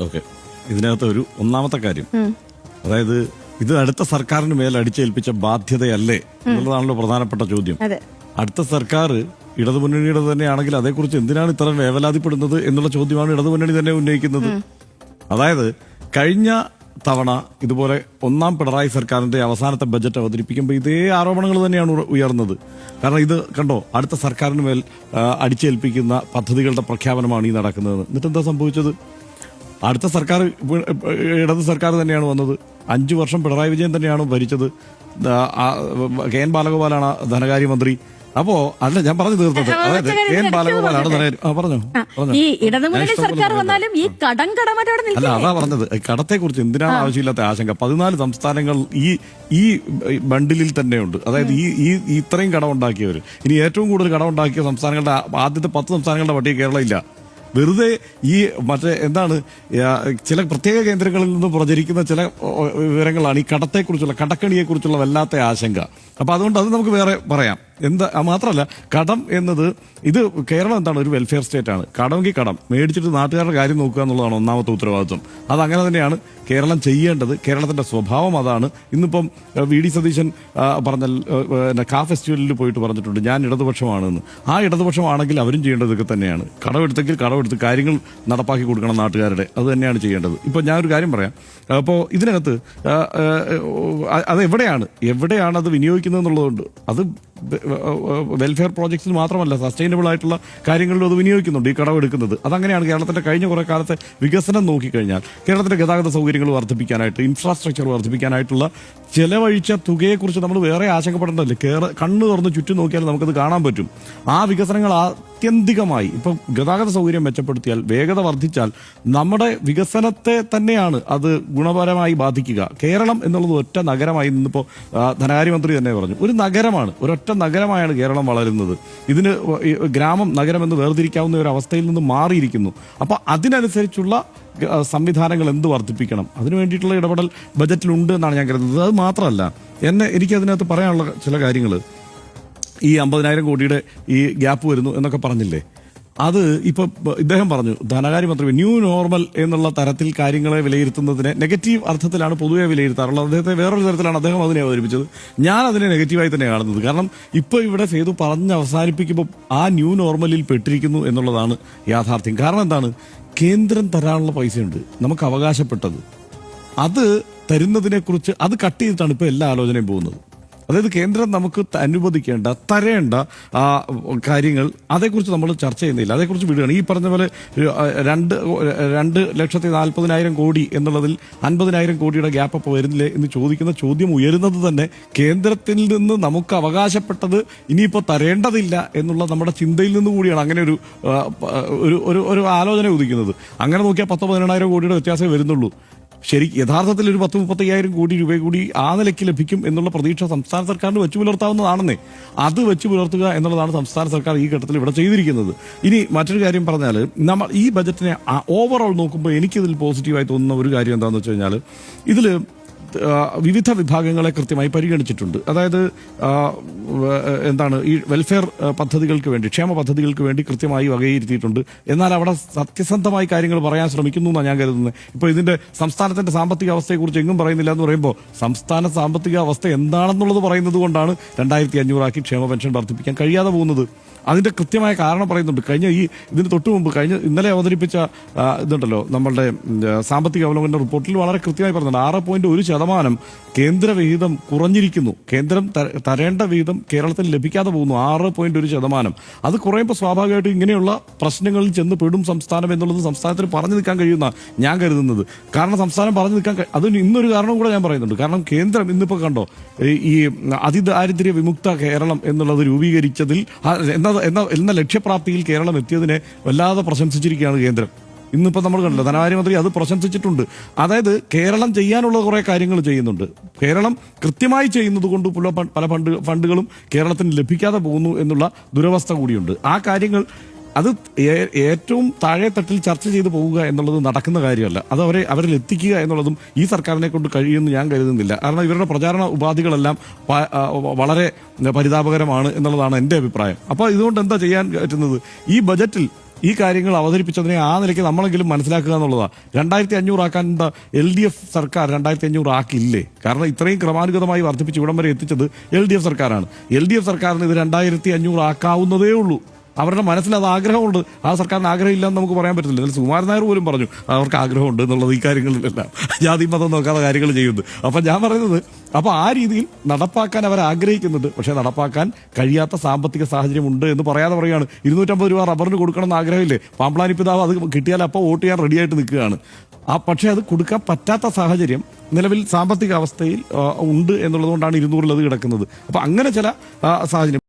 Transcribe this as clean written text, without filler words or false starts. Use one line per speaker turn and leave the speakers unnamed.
Okay, ഇതിനകത്ത് ഒരു ഒന്നാമത്തെ കാര്യം, അതായത് ഇത് അടുത്ത സർക്കാരിന് മേൽ അടിച്ചേൽപ്പിച്ച ബാധ്യതയല്ലേ എന്നുള്ളതാണല്ലോ പ്രധാനപ്പെട്ട ചോദ്യം. അടുത്ത സർക്കാർ ഇടതുമുന്നണിയുടെ തന്നെയാണെങ്കിൽ അതേക്കുറിച്ച് എന്തിനാണ് ഇത്ര വേവലാതിപ്പെടുന്നത് എന്നുള്ള ചോദ്യമാണ് ഇടതുമുന്നണി തന്നെ ഉന്നയിക്കുന്നത്. അതായത് കഴിഞ്ഞ തവണ ഇതുപോലെ ഒന്നാം പിണറായി സർക്കാരിന്റെ അവസാനത്തെ ബജറ്റ് അവതരിപ്പിക്കുമ്പോൾ ഇതേ ആരോപണങ്ങൾ തന്നെയാണ് ഉയർന്നത്. കാരണം ഇത് കണ്ടോ, അടുത്ത സർക്കാരിന് മേൽ അടിച്ചേൽപ്പിക്കുന്ന പദ്ധതികളുടെ പ്രഖ്യാപനമാണ് ഈ നടക്കുന്നത്. എന്നിട്ട് എന്താ സംഭവിച്ചത്? അടുത്ത സർക്കാർ ഇടത് സർക്കാർ തന്നെയാണ് വന്നത്. 5 വർഷം പിണറായി വിജയൻ തന്നെയാണ് ഭരിച്ചത്. കെ എൻ ബാലഗോപാലാണ് ധനകാര്യമന്ത്രി. അപ്പോ അല്ല, ഞാൻ പറഞ്ഞു തീർത്തത്, അതായത് കെ എൻ ബാലഗോപാലാണ് പറഞ്ഞു.
ഈ ഇടതുമുന്നണി സർക്കാർ വന്നാലും ഈ അല്ല,
അതാ പറഞ്ഞത്, കടത്തെക്കുറിച്ച് എന്തിനാണ് ആവശ്യമില്ലാത്ത ആശങ്ക? 14 സംസ്ഥാനങ്ങൾ ഈ ബണ്ടിലിൽ തന്നെയുണ്ട്. അതായത് ഈ ഇത്രയും കടം ഉണ്ടാക്കിയവർ, ഇനി ഏറ്റവും കൂടുതൽ കടം ഉണ്ടാക്കിയ സംസ്ഥാനങ്ങളുടെ ആദ്യത്തെ 10 സംസ്ഥാനങ്ങളുടെ പട്ടിക കേരളം ഇല്ല. വെറുതെ ഈ മറ്റേ എന്താണ്, ചില പ്രത്യേക കേന്ദ്രങ്ങളിൽ നിന്ന് പ്രചരിക്കുന്ന ചില വിവരങ്ങളാണ് ഈ കടത്തെക്കുറിച്ചുള്ള, കടക്കണിയെക്കുറിച്ചുള്ള വല്ലാത്ത ആശങ്ക. അപ്പൊ അതുകൊണ്ട് അത് നമുക്ക് വേറെ പറയാം. മാത്രമല്ല, കടം എന്നത്, ഇത് കേരളം എന്താണ്, ഒരു വെൽഫെയർ സ്റ്റേറ്റ് ആണ്. കടമെങ്കിൽ കടം മേടിച്ചിട്ട് നാട്ടുകാരുടെ കാര്യം നോക്കുക എന്നുള്ളതാണ് ഒന്നാമത്തെ ഉത്തരവാദിത്വം. അതങ്ങനെ തന്നെയാണ് കേരളം ചെയ്യേണ്ടത്. കേരളത്തിന്റെ സ്വഭാവം അതാണ്. ഇന്നിപ്പം വി ഡി സതീശൻ പറഞ്ഞ കാ ഫെസ്റ്റിവലിൽ പോയിട്ട് പറഞ്ഞിട്ടുണ്ട്, ഞാൻ ഇടതുപക്ഷമാണെന്ന്. ആ ഇടതുപക്ഷമാണെങ്കിൽ അവരും ചെയ്യേണ്ടത് ഇതൊക്കെ തന്നെയാണ്. കടമെടുത്തെങ്കിൽ കടമെടുത്ത് കാര്യങ്ങൾ നടപ്പാക്കി കൊടുക്കണം നാട്ടുകാരുടെ. അത് തന്നെയാണ് ചെയ്യേണ്ടത്. ഇപ്പൊ ഞാനൊരു കാര്യം പറയാം. അപ്പോൾ ഇതിനകത്ത് അത് എവിടെയാണ് അത് വിനിയോഗിക്കുന്നത് എന്നുള്ളതുകൊണ്ട്, അത് വെൽഫെയർ പ്രോജക്ട്സിൽ മാത്രമല്ല, സസ്റ്റൈനബിൾ ആയിട്ടുള്ള കാര്യങ്ങളിലും അത് വിനിയോഗിക്കുന്നുണ്ട് ഈ കടമെടുക്കുന്നത്. അതങ്ങനെയാണ് കേരളത്തിന്റെ കഴിഞ്ഞ കുറെ കാലത്തെ വികസനം നോക്കിക്കഴിഞ്ഞാൽ, കേരളത്തിന്റെ ഗതാഗത സൗകര്യങ്ങൾ വർദ്ധിപ്പിക്കാനായിട്ട്, ഇൻഫ്രാസ്ട്രക്ചർ വർദ്ധിപ്പിക്കാനായിട്ടുള്ള ചെലവഴിച്ച തുകയെക്കുറിച്ച് നമ്മൾ വേറെ ആശങ്കപ്പെടേണ്ടതില്ല. കണ്ണു തുറന്ന് ചുറ്റും നോക്കിയാൽ നമുക്കത് കാണാൻ പറ്റും. ആ വികസനങ്ങൾ ആത്യന്തികമായി ഇപ്പം ഗതാഗത സൗകര്യം മെച്ചപ്പെടുത്തിയാൽ, വേഗത വർദ്ധിച്ചാൽ നമ്മുടെ വികസനത്തെ തന്നെയാണ് അത് ഗുണപരമായി ബാധിക്കുക. കേരളം എന്നുള്ളത് ഒറ്റ നഗരമായി ഇന്നിപ്പോൾ ധനകാര്യമന്ത്രി തന്നെ പറഞ്ഞു, ഒരു നഗരമാണ്, ഒരൊറ്റ നഗരമായാണ് കേരളം വളരുന്നത്. ഇതിന് ഗ്രാമം നഗരം എന്ന് വേർതിരിക്കാവുന്ന ഒരു അവസ്ഥയിൽ നിന്ന് മാറിയിരിക്കുന്നു. അപ്പൊ അതിനനുസരിച്ചുള്ള സംവിധാനങ്ങൾ എന്ത് വർദ്ധിപ്പിക്കണം, അതിനു വേണ്ടിയിട്ടുള്ള ഇടപെടൽ ബജറ്റിലുണ്ട് എന്നാണ് ഞാൻ കരുതുന്നത്. അത് മാത്രമല്ല, എനിക്കതിനകത്ത് പറയാനുള്ള ചില കാര്യങ്ങൾ, ഈ 50,000 കോടിയുടെ ഈ ഗ്യാപ്പ് വരുന്നു എന്നൊക്കെ പറഞ്ഞില്ലേ, അത് ഇപ്പൊ ഇദ്ദേഹം പറഞ്ഞു, ധനകാര്യമന്ത്രി ന്യൂ നോർമൽ എന്നുള്ള തരത്തിൽ കാര്യങ്ങളെ വിലയിരുത്തുന്നതിനെ നെഗറ്റീവ് അർത്ഥത്തിലാണ് പൊതുവെ വിലയിരുത്താറുള്ളത്. അദ്ദേഹത്തെ വേറൊരു തരത്തിലാണ് അദ്ദേഹം അതിനെ അവതരിപ്പിച്ചത്. ഞാൻ അതിനെ നെഗറ്റീവായി തന്നെ കാണുന്നത്. കാരണം ഇപ്പൊ ഇവിടെ സേതു പറഞ്ഞ് അവസാനിപ്പിക്കുമ്പോൾ ആ ന്യൂ നോർമലിൽ പെട്ടിരിക്കുന്നു എന്നുള്ളതാണ് യാഥാർത്ഥ്യം. കാരണം എന്താണ്, കേന്ദ്രം തരാനുള്ള പൈസയുണ്ട് നമുക്ക് അവകാശപ്പെട്ടത്, അത് തരുന്നതിനെക്കുറിച്ച് അത് കട്ട് ചെയ്തിട്ടാണ് ഇപ്പൊ എല്ലാ ആലോചനയും പോകുന്നത്. അതായത് കേന്ദ്രം നമുക്ക് അനുവദിക്കേണ്ട, തരേണ്ട കാര്യങ്ങൾ, അതേക്കുറിച്ച് നമ്മൾ ചർച്ച ചെയ്യുന്നില്ല, അതേക്കുറിച്ച് വിടുകയാണ്. ഈ പറഞ്ഞ പോലെ 2,40,000 കോടി എന്നുള്ളതിൽ 50,000 കോടിയുടെ ഗ്യാപ്പ് അപ്പോൾ വരുന്നില്ലേ എന്ന് ചോദിക്കുന്ന ചോദ്യം ഉയരുന്നത് തന്നെ കേന്ദ്രത്തിൽ നിന്ന് നമുക്ക് അവകാശപ്പെട്ടത് ഇനിയിപ്പോൾ തരേണ്ടതില്ല എന്നുള്ള നമ്മുടെ ചിന്തയിൽ നിന്ന് കൂടിയാണ് അങ്ങനെ ഒരു ആലോചന ഉദിക്കുന്നത്. അങ്ങനെ നോക്കിയാൽ 10,000-12,000 കോടിയുടെ വ്യത്യാസമേ വരുന്നുള്ളൂ. യഥാർത്ഥത്തിൽ ഒരു 10,000-30,000 കോടി രൂപ കൂടി ആ നിലയ്ക്ക് ലഭിക്കും എന്നുള്ള പ്രതീക്ഷ സംസ്ഥാന സർക്കാരിന് വെച്ചു പുലർത്താവുന്നതാണെന്നേ. അത് വെച്ചു പുലർത്തുക എന്നുള്ളതാണ് സംസ്ഥാന സർക്കാർ ഈ ഘട്ടത്തിൽ ഇവിടെ ചെയ്തിരിക്കുന്നത്. ഇനി മറ്റൊരു കാര്യം പറഞ്ഞാൽ, നമ്മൾ ഈ ബജറ്റിനെ ഓവറോൾ നോക്കുമ്പോൾ എനിക്കിതിൽ പോസിറ്റീവായി തോന്നുന്ന ഒരു കാര്യം എന്താണെന്ന് വെച്ച് കഴിഞ്ഞാൽ, ഇതിൽ വിവിധ വിഭാഗങ്ങളെ കൃത്യമായി പരിഗണിച്ചിട്ടുണ്ട്. അതായത് ഈ വെൽഫെയർ പദ്ധതികൾക്ക് വേണ്ടി, ക്ഷേമ പദ്ധതികൾക്ക് വേണ്ടി കൃത്യമായി വകയിരുത്തിയിട്ടുണ്ട്. എന്നാൽ അവിടെ സത്യസന്ധമായി കാര്യങ്ങൾ പറയാൻ ശ്രമിക്കുന്നു എന്നാണ് ഞാൻ കരുതുന്നത്. ഇപ്പോൾ ഇതിന്റെ സംസ്ഥാനത്തിന്റെ സാമ്പത്തിക അവസ്ഥയെക്കുറിച്ച് എങ്ങും പറയുന്നില്ല എന്ന് പറയുമ്പോൾ, സംസ്ഥാന സാമ്പത്തിക അവസ്ഥ എന്താണെന്നുള്ളത് പറയുന്നത് കൊണ്ടാണ് 2,500 ആക്കി ക്ഷേമ പെൻഷൻ വർദ്ധിപ്പിക്കാൻ കഴിയാതെ പോകുന്നത്. അതിന്റെ കൃത്യമായ കാരണം പറയുന്നുണ്ട്. ഇതിന് തൊട്ടു മുമ്പ് ഇന്നലെ അവതരിപ്പിച്ച ഇതുണ്ടല്ലോ, നമ്മളുടെ സാമ്പത്തിക അവലോകന റിപ്പോർട്ടിൽ വളരെ കൃത്യമായി പറയുന്നുണ്ട്, 6.1% കേന്ദ്ര വിഹിതം കുറഞ്ഞിരിക്കുന്നു. കേന്ദ്രം തരേണ്ട വിഹിതം കേരളത്തിൽ ലഭിക്കാതെ പോകുന്നു. 6.1%. അത് കുറയുമ്പോൾ സ്വാഭാവികമായിട്ടും ഇങ്ങനെയുള്ള പ്രശ്നങ്ങളിൽ ചെന്ന് പെടും സംസ്ഥാനം എന്നുള്ളത് സംസ്ഥാനത്തിന് പറഞ്ഞു നിൽക്കാൻ കഴിയുന്ന ഞാൻ കരുതുന്നത്. കാരണം സംസ്ഥാനം പറഞ്ഞു നിൽക്കാൻ അതിന് ഇന്നൊരു കാരണം കൂടെ ഞാൻ പറയുന്നുണ്ട്. കാരണം കേന്ദ്രം ഇന്നിപ്പോൾ കണ്ടോ, ഈ അതിദാരിദ്ര്യ വിമുക്ത കേരളം എന്നുള്ളത് രൂപീകരിച്ചതിൽ എന്ന ലക്ഷ്യപ്രാപ്തിയിൽ കേരളം എത്തിയതിനെ വല്ലാതെ പ്രശംസിച്ചിരിക്കുകയാണ് കേന്ദ്രം. ഇന്നിപ്പോൾ നമ്മൾ കണ്ടല്ലോ, ധനകാര്യമന്ത്രി അത് പ്രശംസിച്ചിട്ടുണ്ട്. അതായത് കേരളം ചെയ്യാനുള്ള കുറെ കാര്യങ്ങൾ ചെയ്യുന്നുണ്ട്. കേരളം കൃത്യമായി ചെയ്യുന്നത് കൊണ്ട് പല ഫണ്ടുകളും കേരളത്തിന് ലഭിക്കാതെ പോകുന്നു എന്നുള്ള ദുരവസ്ഥ കൂടിയുണ്ട്. ആ കാര്യങ്ങൾ അത് ഏറ്റവും താഴെ തട്ടിൽ ചർച്ച ചെയ്തു പോവുക എന്നുള്ളത് നടക്കുന്ന കാര്യമല്ല. അത് അവരിൽ എത്തിക്കുക എന്നുള്ളതും ഈ സർക്കാരിനെ കൊണ്ട് കഴിയുമെന്ന് ഞാൻ കരുതുന്നില്ല. കാരണം ഇവരുടെ പ്രചാരണ ഉപാധികളെല്ലാം വളരെ പരിതാപകരമാണ് എന്നുള്ളതാണ് എൻ്റെ അഭിപ്രായം. അപ്പോൾ ഇതുകൊണ്ട് എന്താ ചെയ്യാൻ പറ്റുന്നത്? ഈ ബജറ്റിൽ ഈ കാര്യങ്ങൾ അവതരിപ്പിച്ചതിനെ ആ നിലയ്ക്ക് നമ്മളെങ്കിലും മനസ്സിലാക്കുക എന്നുള്ളതാണ്. 2500 ആക്കാൻ എന്താ LDF സർക്കാർ 2500 ആക്കില്ലേ? കാരണം ഇത്രയും ക്രമാനുഗതമായി വർദ്ധിപ്പിച്ച് ഇവിടം വരെ എത്തിച്ചത് LDF സർക്കാരാണ്. LDF സർക്കാരിന് ഇത് 2500 ആക്കാവുന്നതേ ഉള്ളൂ. അവരുടെ മനസ്സിൽ അത് ആഗ്രഹമുണ്ട്. ആ സർക്കാരിന് ആഗ്രഹമില്ലെന്ന് നമുക്ക് പറയാൻ പറ്റില്ല. എന്നാൽ സുകുമാരൻ നായർ പോലും പറഞ്ഞു അവർക്ക് ആഗ്രഹമുണ്ട് എന്നുള്ളത്. ഈ കാര്യങ്ങളിലെല്ലാം ജാതി മതം നോക്കാതെ കാര്യങ്ങൾ ചെയ്യുന്നു. അപ്പം ഞാൻ പറയുന്നത്, അപ്പോൾ ആ രീതിയിൽ നടപ്പാക്കാൻ അവർ ആഗ്രഹിക്കുന്നുണ്ട്. പക്ഷേ നടപ്പാക്കാൻ കഴിയാത്ത സാമ്പത്തിക സാഹചര്യം ഉണ്ട് എന്ന് പറയാതെ പറയുകയാണ്. 250 രൂപ റബ്ബറിന് കൊടുക്കണമെന്ന് ആഗ്രഹമില്ലേ? പാമ്പ്ലാനി പിതാവ് അത് കിട്ടിയാൽ അപ്പോൾ വോട്ട് ചെയ്യാൻ റെഡിയായിട്ട് നിൽക്കുകയാണ്. പക്ഷേ അത് കൊടുക്കാൻ പറ്റാത്ത സാഹചര്യം നിലവിൽ സാമ്പത്തിക അവസ്ഥയിൽ ഉണ്ട് എന്നുള്ളതുകൊണ്ടാണ് 200-ൽ അത് കിടക്കുന്നത്. അപ്പം അങ്ങനെ ചില സാഹചര്യം